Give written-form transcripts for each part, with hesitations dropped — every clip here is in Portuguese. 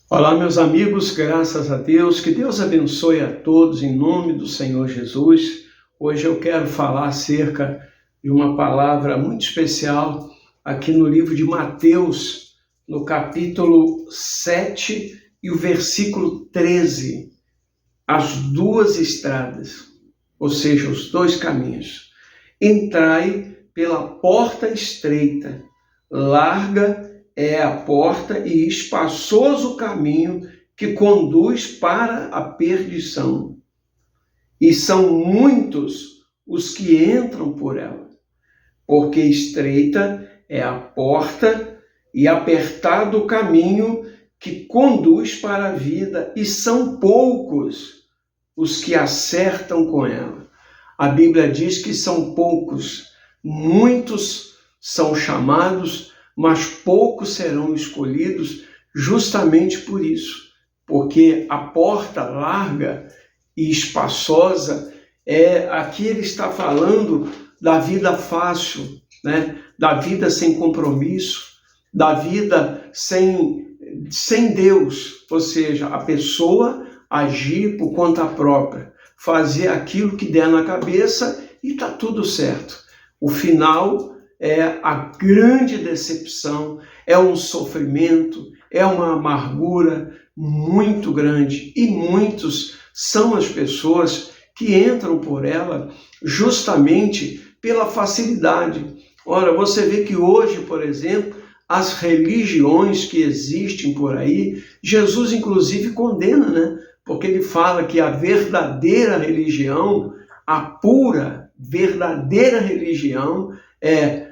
Olá, meus amigos, graças a Deus, que Deus abençoe a todos em nome do Senhor Jesus. Hoje eu quero falar acerca de uma palavra muito especial aqui no livro de Mateus, no capítulo 7 e o versículo 13. As duas estradas, ou seja, os dois caminhos. Entrai pela porta estreita, larga é a porta e espaçoso o caminho que conduz para a perdição. E são muitos os que entram por ela, porque estreita é a porta e apertado o caminho que conduz para a vida, e são poucos os que acertam com ela. A Bíblia diz que são poucos, muitos são chamados, mas poucos serão escolhidos justamente por isso, porque a porta larga e espaçosa aqui ele está falando da vida fácil, né? Da vida sem compromisso, da vida sem Deus, ou seja, a pessoa agir por conta própria, fazer aquilo que der na cabeça e está tudo certo. O final é a grande decepção, é um sofrimento, é uma amargura muito grande, e muitos são as pessoas que entram por ela justamente pela facilidade. Ora, você vê que hoje, por exemplo, as religiões que existem por aí, Jesus inclusive condena, né? Porque ele fala que a verdadeira religião, a pura, verdadeira religião é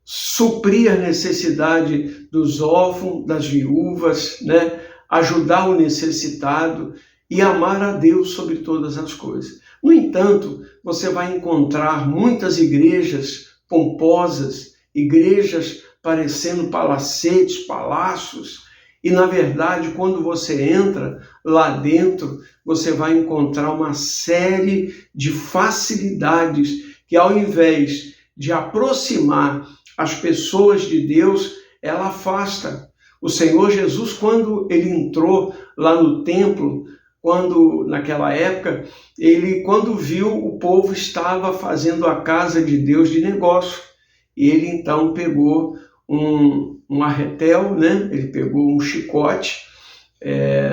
suprir a necessidade dos órfãos, das viúvas, né? Ajudar o necessitado e amar a Deus sobre todas as coisas. No entanto, você vai encontrar muitas igrejas pomposas, igrejas parecendo palacetes, palácios, e na verdade, quando você entra lá dentro, você vai encontrar uma série de facilidades que, ao invés de aproximar as pessoas de Deus, ela afasta. O Senhor Jesus, quando ele entrou lá no templo, naquela época, quando viu o povo estava fazendo a casa de Deus de negócio, e ele então pegou um arretel, né? Ele pegou um chicote,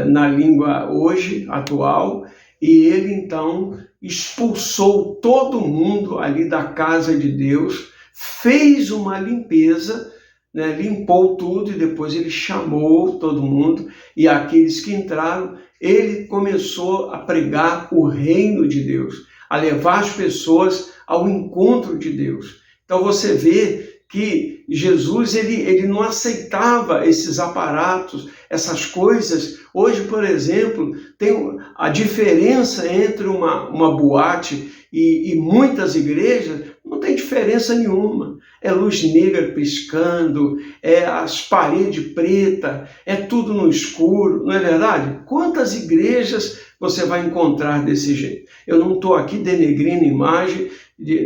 na língua hoje, atual, e ele então expulsou todo mundo ali da casa de Deus, fez uma limpeza, né? Limpou tudo, e depois ele chamou todo mundo, e aqueles que entraram, ele começou a pregar o reino de Deus, a levar as pessoas ao encontro de Deus. Então você vê que Jesus ele não aceitava esses aparatos, essas coisas. Hoje, por exemplo, tem a diferença entre uma boate e muitas igrejas, não tem diferença nenhuma. É luz negra piscando, é as paredes pretas, é tudo no escuro, não é verdade? Quantas igrejas você vai encontrar desse jeito? Eu não estou aqui denegrindo a imagem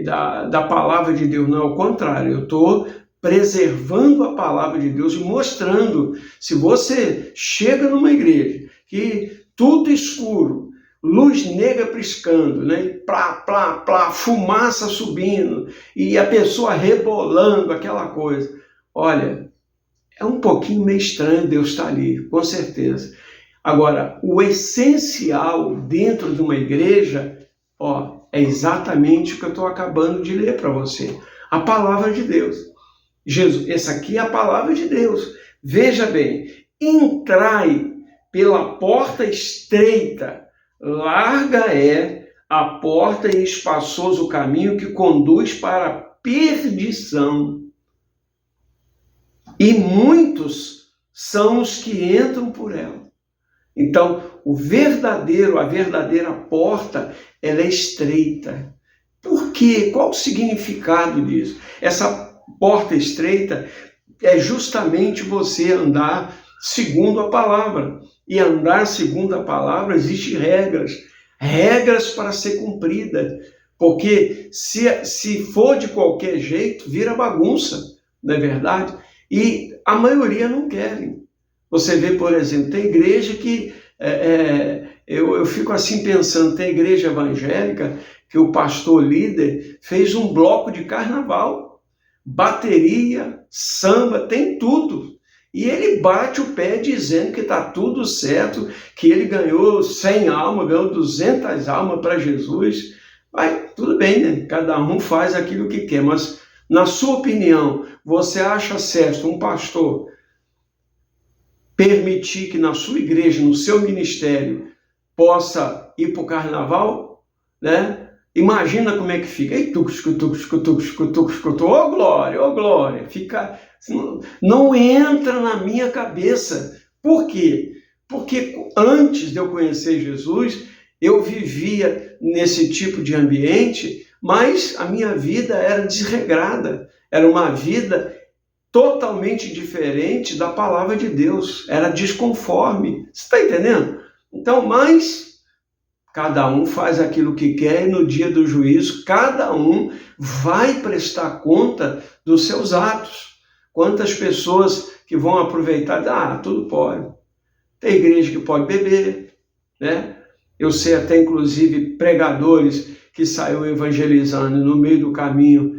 da palavra de Deus, não, ao contrário, eu estou preservando a palavra de Deus e mostrando. Se você chega numa igreja que tudo escuro, luz negra piscando, né? Plá, fumaça subindo, e a pessoa rebolando, aquela coisa. Olha, é um pouquinho meio estranho Deus estar ali, com certeza. Agora, o essencial dentro de uma igreja, é exatamente o que eu estou acabando de ler para você. A palavra de Deus. Jesus, essa aqui é a palavra de Deus. Veja bem, entrai pela porta estreita, larga é a porta e espaçoso o caminho que conduz para a perdição. E muitos são os que entram por ela. Então, a verdadeira porta, ela é estreita. Por quê? Qual o significado disso? Essa porta estreita é justamente você andar segundo a palavra. E andar segundo a palavra, existem regras para ser cumprida. Porque se for de qualquer jeito, vira bagunça, não é verdade? E a maioria não querem. Você vê, por exemplo, tem igreja que... eu fico assim pensando, tem igreja evangélica que o pastor líder fez um bloco de carnaval, bateria, samba, tem tudo. E ele bate o pé dizendo que está tudo certo, que ele ganhou 100 almas, ganhou 200 almas para Jesus. Mas tudo bem, né? Cada um faz aquilo que quer, mas na sua opinião, você acha certo um pastor permitir que na sua igreja, no seu ministério, possa ir para o carnaval, né? Imagina como é que fica. Ei, ô glória, fica... Não entra na minha cabeça. Por quê? Porque antes de eu conhecer Jesus, eu vivia nesse tipo de ambiente, mas a minha vida era desregrada. Era uma vida totalmente diferente da palavra de Deus. Era desconforme. Você está entendendo? Então, mas cada um faz aquilo que quer e no dia do juízo, cada um vai prestar conta dos seus atos. Quantas pessoas que vão aproveitar, tudo pode. Tem igreja que pode beber, né? Eu sei até, inclusive, pregadores que saiu evangelizando e no meio do caminho,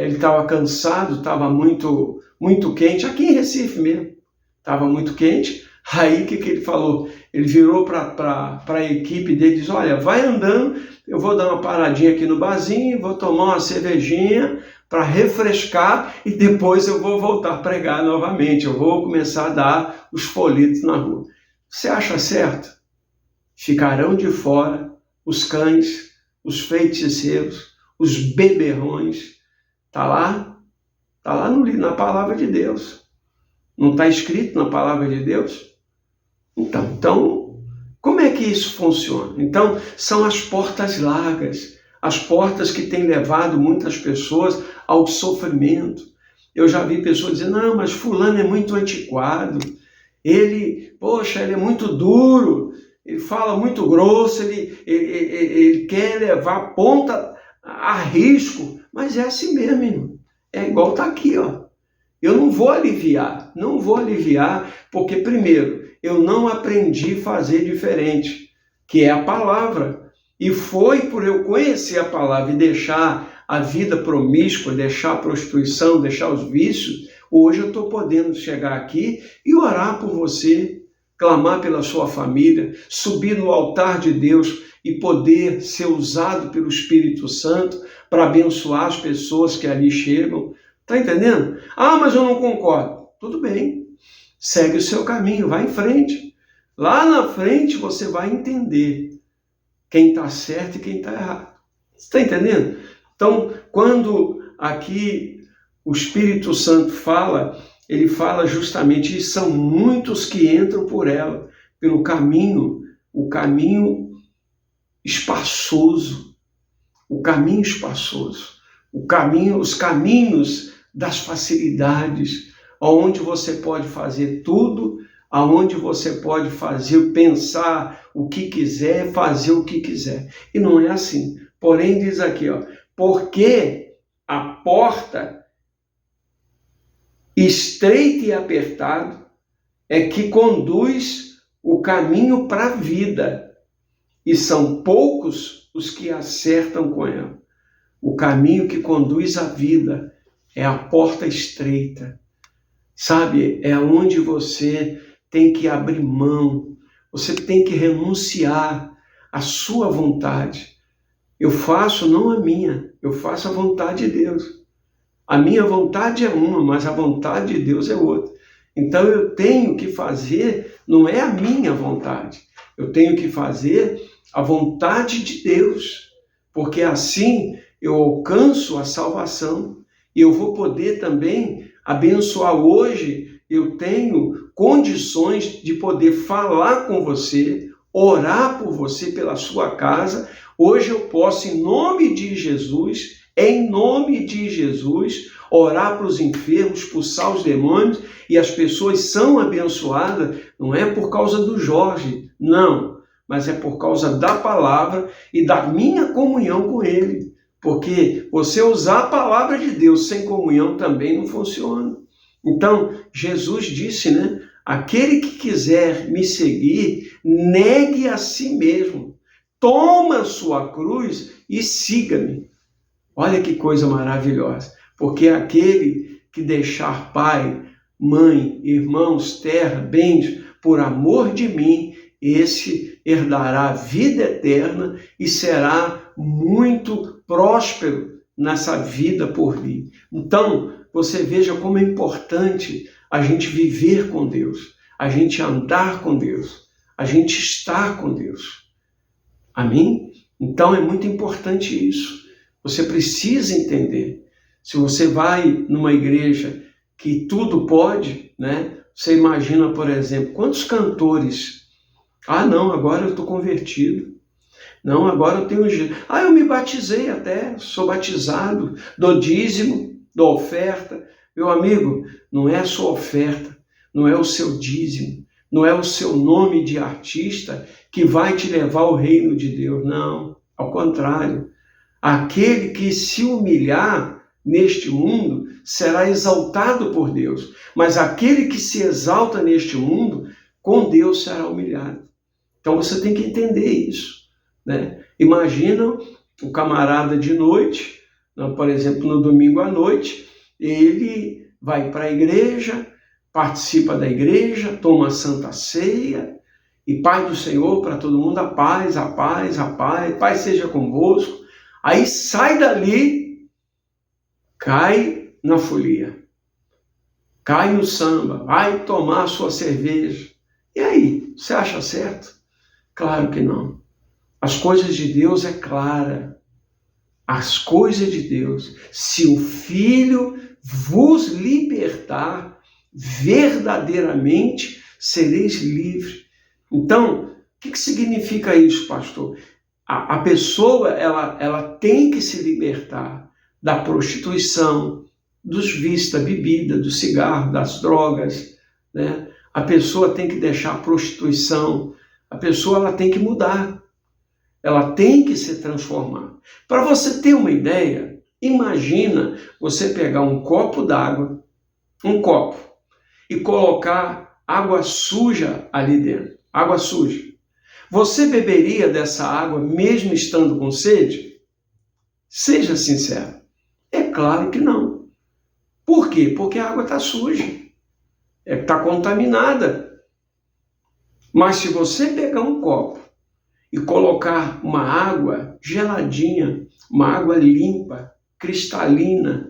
ele estava cansado, estava muito, muito quente, aqui em Recife mesmo, estava muito quente. Aí, o que ele falou? Ele virou para a equipe dele e disse, olha, vai andando, eu vou dar uma paradinha aqui no barzinho, vou tomar uma cervejinha para refrescar e depois eu vou voltar a pregar novamente, eu vou começar a dar os folhetos na rua. Você acha certo? Ficarão de fora os cães, os feiticeiros, os beberrões. Está lá na palavra de Deus. Não está escrito na palavra de Deus? Então, como é que isso funciona? Então, são as portas largas, as portas que têm levado muitas pessoas ao sofrimento. Eu já vi pessoas dizendo, não, mas fulano é muito antiquado, ele é muito duro, ele fala muito grosso, ele quer levar a ponta a risco, mas é assim mesmo, irmão. É igual está aqui, ó. Eu não vou aliviar, porque primeiro, eu não aprendi a fazer diferente, que é a palavra. E foi por eu conhecer a palavra e deixar a vida promíscua, deixar a prostituição, deixar os vícios, hoje eu estou podendo chegar aqui e orar por você, clamar pela sua família, subir no altar de Deus e poder ser usado pelo Espírito Santo para abençoar as pessoas que ali chegam. Está entendendo? Mas eu não concordo. Tudo bem. Segue o seu caminho, vai em frente. Lá na frente você vai entender quem está certo e quem está errado. Você está entendendo? Então, quando aqui o Espírito Santo fala, ele fala justamente, e são muitos que entram por ela, pelo caminho, o caminho espaçoso, os caminhos das facilidades, onde você pode fazer tudo, aonde você pode fazer, pensar o que quiser, fazer o que quiser. E não é assim. Porém, diz aqui, porque a porta estreita e apertada é que conduz o caminho para a vida, e são poucos os que acertam com ela. O caminho que conduz à vida é a porta estreita. Sabe, é onde você tem que abrir mão, você tem que renunciar à sua vontade. Eu faço não a minha, eu faço a vontade de Deus. A minha vontade é uma, mas a vontade de Deus é outra. Então eu tenho que fazer, não é a minha vontade, eu tenho que fazer a vontade de Deus, porque assim eu alcanço a salvação e eu vou poder também abençoar. Hoje eu tenho condições de poder falar com você, orar por você pela sua casa. Hoje eu posso, em nome de Jesus, orar para os enfermos, expulsar os demônios, e as pessoas são abençoadas, não é por causa do Jorge, não, mas é por causa da palavra e da minha comunhão com Ele. Porque você usar a palavra de Deus sem comunhão também não funciona. Então, Jesus disse, né? Aquele que quiser me seguir, negue a si mesmo. Toma a sua cruz e siga-me. Olha que coisa maravilhosa. Porque aquele que deixar pai, mãe, irmãos, terra, bens, por amor de mim, esse herdará a vida eterna e será muito próspero nessa vida por vir. Então, você veja como é importante a gente viver com Deus, a gente andar com Deus, a gente estar com Deus. Amém? Então, é muito importante isso. Você precisa entender. Se você vai numa igreja que tudo pode, né? Você imagina, por exemplo, quantos cantores... não, agora eu estou convertido. Não, agora eu tenho... eu me batizei até, sou batizado, dou dízimo, dou oferta. Meu amigo, não é a sua oferta, não é o seu dízimo, não é o seu nome de artista que vai te levar ao reino de Deus. Não, ao contrário. Aquele que se humilhar neste mundo será exaltado por Deus, mas aquele que se exalta neste mundo, com Deus será humilhado. Então você tem que entender isso, né? Imagina o camarada de noite, por exemplo, no domingo à noite, ele vai para a igreja, participa da igreja, toma a Santa Ceia, e Pai do Senhor para todo mundo, a paz, a paz, a paz, paz seja convosco. Aí sai dali, cai na folia, cai no samba, vai tomar a sua cerveja. E aí, você acha certo? Claro que não. As coisas de Deus é clara. As coisas de Deus, se o Filho vos libertar, verdadeiramente sereis livres. Então, o que significa isso, pastor? A pessoa ela tem que se libertar da prostituição, dos vícios, da bebida, do cigarro, das drogas, né? A pessoa tem que deixar a prostituição, a pessoa ela tem que mudar, ela tem que se transformar. Para você ter uma ideia, imagina você pegar um copo d'água, e colocar água suja ali dentro, água suja. Você beberia dessa água mesmo estando com sede? Seja sincero. É claro que não. Por quê? Porque a água está suja. Está contaminada. Mas se você pegar um copo e colocar uma água geladinha, uma água limpa, cristalina,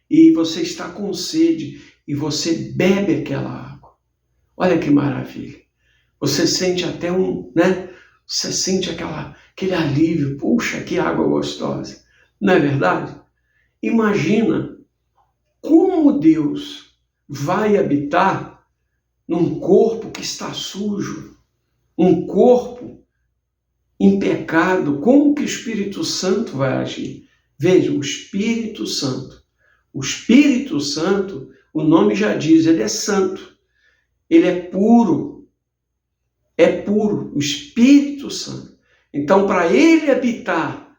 e você está com sede e você bebe aquela água, olha que maravilha. Você sente até Você sente aquele alívio. Puxa, que água gostosa. Não é verdade? Imagina como Deus vai habitar num corpo que está sujo, um corpo em pecado. Como que o Espírito Santo vai agir? Veja, o Espírito Santo. O Espírito Santo, o nome já diz, ele é santo. Ele é puro. É puro, o Espírito Santo. Então, para ele habitar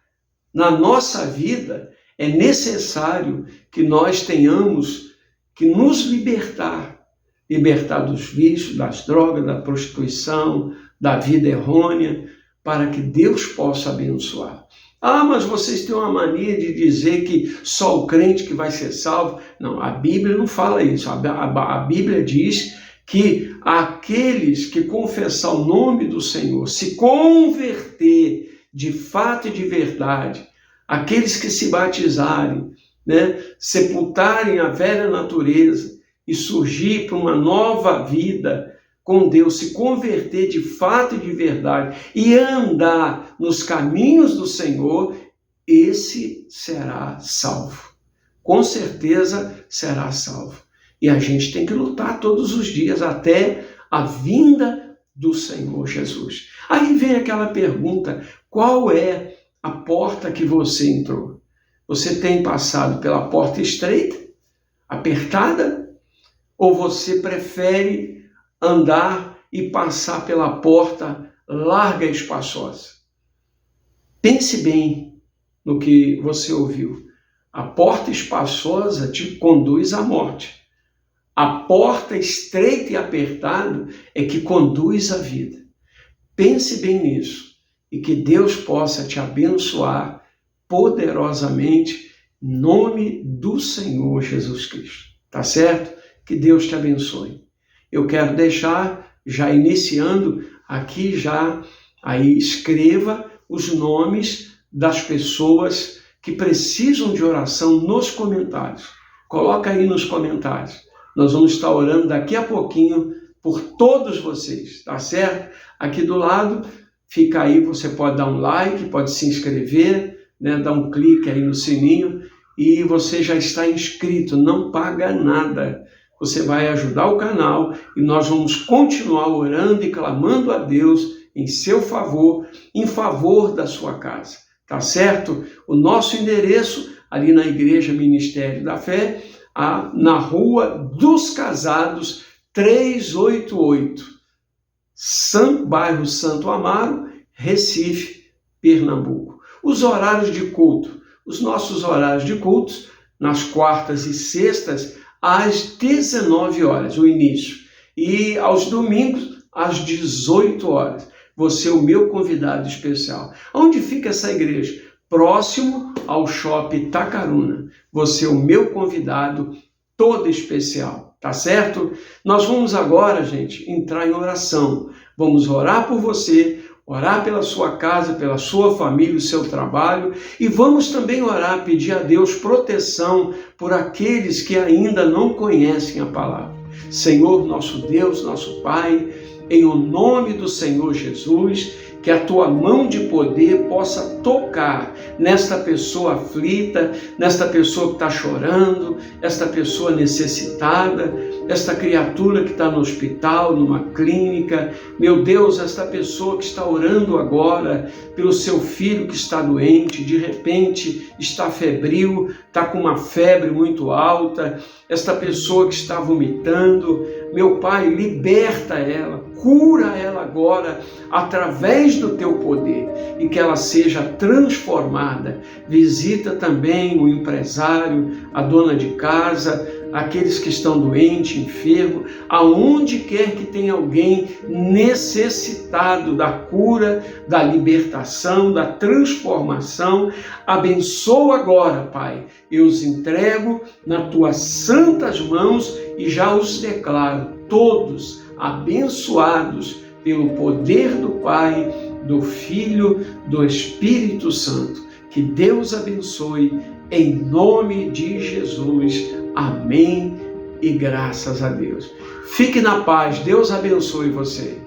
na nossa vida, é necessário que nós tenhamos que nos libertar dos vícios, das drogas, da prostituição, da vida errônea, para que Deus possa abençoar. Mas vocês têm uma mania de dizer que só o crente que vai ser salvo. Não, a Bíblia não fala isso. A Bíblia diz que aqueles que confessar o nome do Senhor, se converter de fato e de verdade, aqueles que se batizarem, né, sepultarem a velha natureza e surgir para uma nova vida com Deus, se converter de fato e de verdade e andar nos caminhos do Senhor, esse será salvo. Com certeza será salvo. E a gente tem que lutar todos os dias até a vinda do Senhor Jesus. Aí vem aquela pergunta: qual é a porta que você entrou? Você tem passado pela porta estreita, apertada, ou você prefere andar e passar pela porta larga e espaçosa. Pense bem no que você ouviu. A porta espaçosa te conduz à morte. A porta estreita e apertada é que conduz à vida. Pense bem nisso e que Deus possa te abençoar poderosamente em nome do Senhor Jesus Cristo. Tá certo? Que Deus te abençoe. Eu quero deixar, já iniciando aqui, aí escreva os nomes das pessoas que precisam de oração nos comentários. Coloca aí nos comentários. Nós vamos estar orando daqui a pouquinho por todos vocês, tá certo? Aqui do lado, fica aí, você pode dar um like, pode se inscrever, né? Dar um clique aí no sininho e você já está inscrito, não paga nada. Você vai ajudar o canal e nós vamos continuar orando e clamando a Deus em seu favor, em favor da sua casa, tá certo? O nosso endereço ali na Igreja Ministério da Fé, na Rua dos Casados, 388, bairro Santo Amaro, Recife, Pernambuco. Os horários de culto, os nossos horários de cultos, nas quartas e sextas, às 19 horas, o início. E aos domingos, às 18 horas. Você é o meu convidado especial. Onde fica essa igreja? Próximo ao Shopping Tacaruna. Você é o meu convidado todo especial, tá certo? Nós vamos agora, gente, entrar em oração. Vamos orar por você, orar pela sua casa, pela sua família, o seu trabalho, e vamos também orar, pedir a Deus proteção por aqueles que ainda não conhecem a palavra. Senhor, nosso Deus, nosso Pai, em o nome do Senhor Jesus, que a tua mão de poder possa tocar nesta pessoa aflita, nesta pessoa que está chorando, esta pessoa necessitada, esta criatura que está no hospital, numa clínica. Meu Deus, esta pessoa que está orando agora pelo seu filho que está doente, de repente está febril, está com uma febre muito alta, esta pessoa que está vomitando. Meu Pai, liberta ela, cura ela agora através do teu poder e que ela seja transformada. Visita também o empresário, a dona de casa, aqueles que estão doentes, enfermos, aonde quer que tenha alguém necessitado da cura, da libertação, da transformação. Abençoa agora, Pai. Eu os entrego nas tuas santas mãos e já os declaro todos abençoados pelo poder do Pai, do Filho, do Espírito Santo. Que Deus abençoe em nome de Jesus. Amém e graças a Deus. Fique na paz. Deus abençoe você.